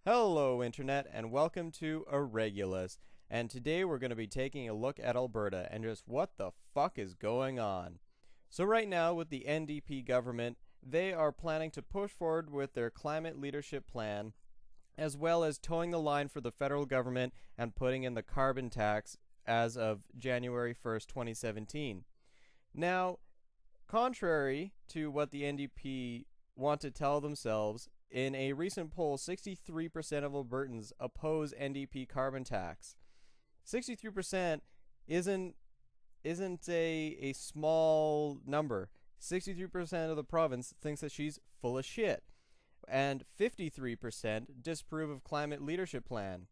Hello Internet and welcome to Irregulus, and today we're going to be taking a look at Alberta and just what the fuck is going on. So right now with the NDP government, they are planning to push forward with their climate leadership plan, as well as towing the line for the federal government and putting in the carbon tax as of January 1st, 2017. Now, contrary to what the NDP want to tell themselves, in a recent poll, 63% of Albertans oppose NDP carbon tax. 63% isn't a small number. 63% of the province thinks that she's full of shit, and 53% disapprove of climate leadership plan.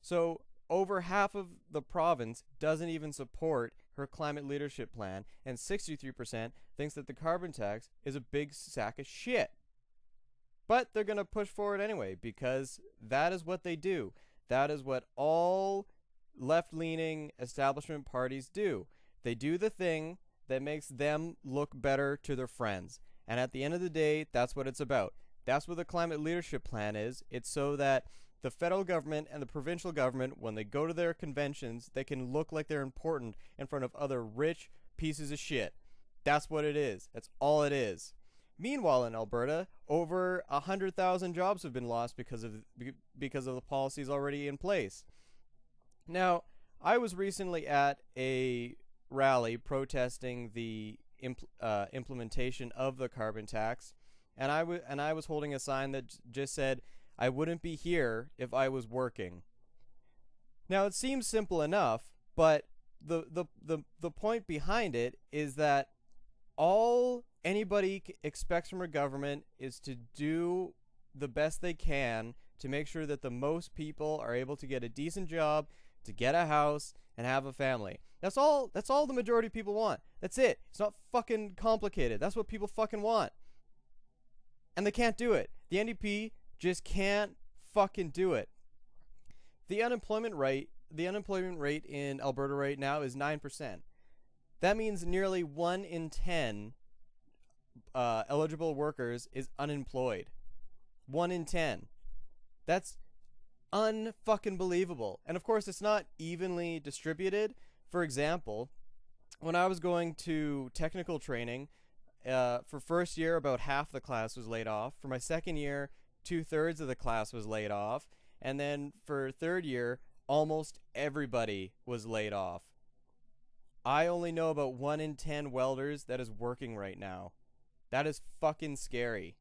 So over half of the province doesn't even support her climate leadership plan, and 63% thinks that the carbon tax is a big sack of shit. But they're going to push forward anyway, because that is what they do. That is what all left-leaning establishment parties do. They do the thing that makes them look better to their friends. And at the end of the day, that's what it's about. That's what the climate leadership plan is. It's so that the federal government and the provincial government, when they go to their conventions, they can look like they're important in front of other rich pieces of shit. That's what it is. That's all it is. Meanwhile, in Alberta, over 100,000 jobs have been lost because of the policies already in place. Now, I was recently at a rally protesting the implementation of the carbon tax, and I was holding a sign that just said, "I wouldn't be here if I was working." Now, it seems simple enough, but the point behind it is that all anybody expects from a government is to do the best they can to make sure that the most people are able to get a decent job, to get a house, and have a family. That's all the majority of people want. That's it. It's not fucking complicated. That's what people fucking want. And they can't do it. The NDP just can't fucking do it. The unemployment rate in Alberta right now is 9%. That means nearly 1 in 10 eligible workers is unemployed. 1 in 10. That's unfucking believable. And of course, it's not evenly distributed. For example, when I was going to technical training, for first year, about half the class was laid off. For my second year, 2/3 of the class was laid off. And then for third year, almost everybody was laid off. I only know about 1 in 10 welders that is working right now. That is fucking scary.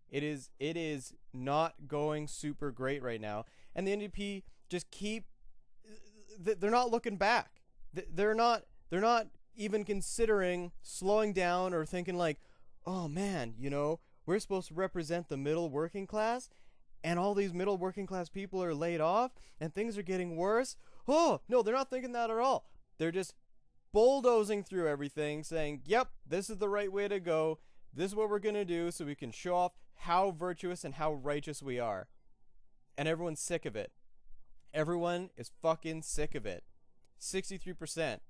It is not going super great right now. And the NDP just they're not looking back. They're not even considering slowing down or thinking like, "Oh man, we're supposed to represent the middle working class, and all these middle working class people are laid off and things are getting worse." Oh, no, they're not thinking that at all. They're just bulldozing through everything, saying, "Yep, this is the right way to go. This is what we're going to do so we can show off how virtuous and how righteous we are." And everyone's sick of it. Everyone is fucking sick of it. 63%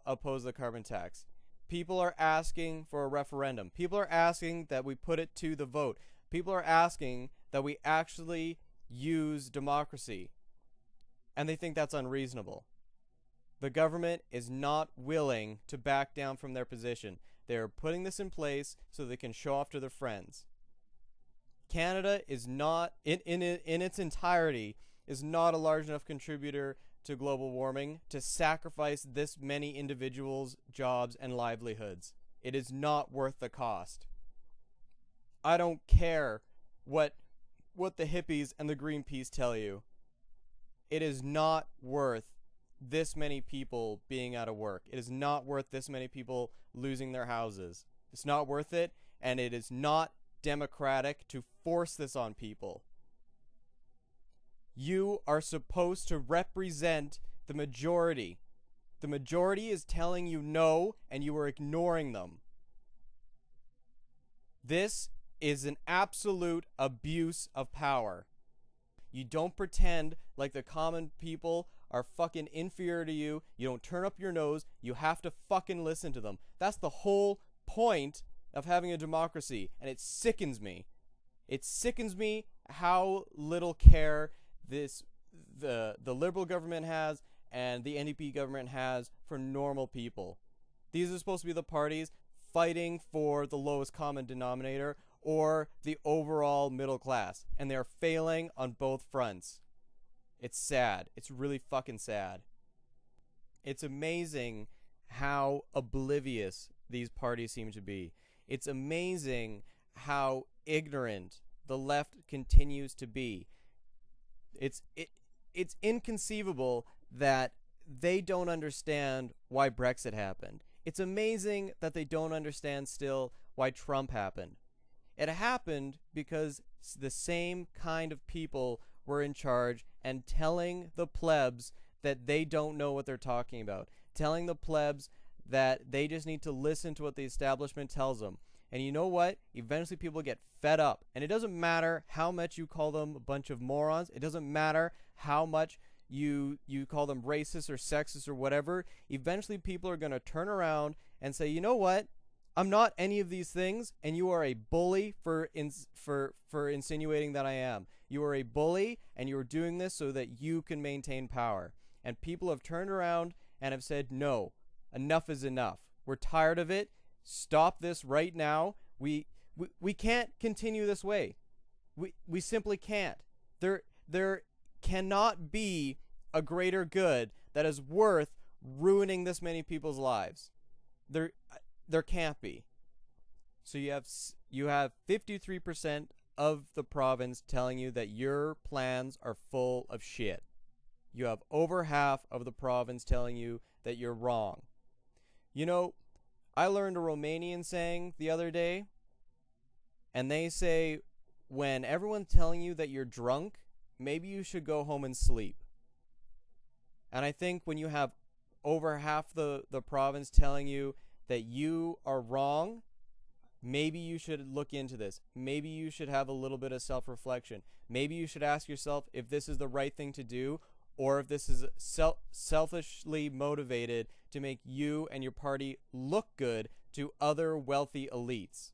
oppose the carbon tax. People are asking for a referendum. People are asking that we put it to the vote. People are asking that we actually use democracy. And they think that's unreasonable. The government is not willing to back down from their position. They're putting this in place so they can show off to their friends. Canada is not, in its entirety, is not a large enough contributor to global warming to sacrifice this many individuals' jobs and livelihoods. It is not worth the cost. I don't care what the hippies and the Greenpeace tell you. It is not worth this many people being out of work. It is not worth this many people losing their houses. It's not worth it, and it is not democratic to force this on people. You are supposed to represent the majority. The majority is telling you no, and you are ignoring them. This is an absolute abuse of power. You don't pretend like the common people are fucking inferior to you. You don't turn up your nose. You have to fucking listen to them. That's the whole point of having a democracy, and it sickens me. It sickens me how little care the liberal government has and the NDP government has for normal people. These are supposed to be the parties fighting for the lowest common denominator or the overall middle class, and they're failing on both fronts. It's sad. It's really fucking sad. It's amazing how oblivious these parties seem to be. It's amazing how ignorant the left continues to be. It's inconceivable that they don't understand why Brexit happened. It's amazing that they don't understand still why Trump happened. It happened because the same kind of people were in charge and telling the plebs that they don't know what they're talking about, telling the plebs that they just need to listen to what the establishment tells them. And you know what? Eventually people get fed up. And it doesn't matter how much you call them a bunch of morons. It doesn't matter how much you call them racist or sexist or whatever. Eventually people are going to turn around and say, you know what? I'm not any of these things, and you are a bully for insinuating that I am. You are a bully, and you are doing this so that you can maintain power. And people have turned around and have said, no, enough is enough. We're tired of it. Stop this right now. We can't continue this way. We simply can't. There cannot be a greater good that is worth ruining this many people's lives. There can't be. So you have 53% of the province telling you that your plans are full of shit. You have over half of the province telling you that you're wrong. You know, I learned a Romanian saying the other day, and they say, when everyone's telling you that you're drunk, maybe you should go home and sleep. And I think when you have over half the province telling you that you are wrong, maybe you should look into this. Maybe you should have a little bit of self-reflection. Maybe you should ask yourself if this is the right thing to do, or if this is selfishly motivated to make you and your party look good to other wealthy elites.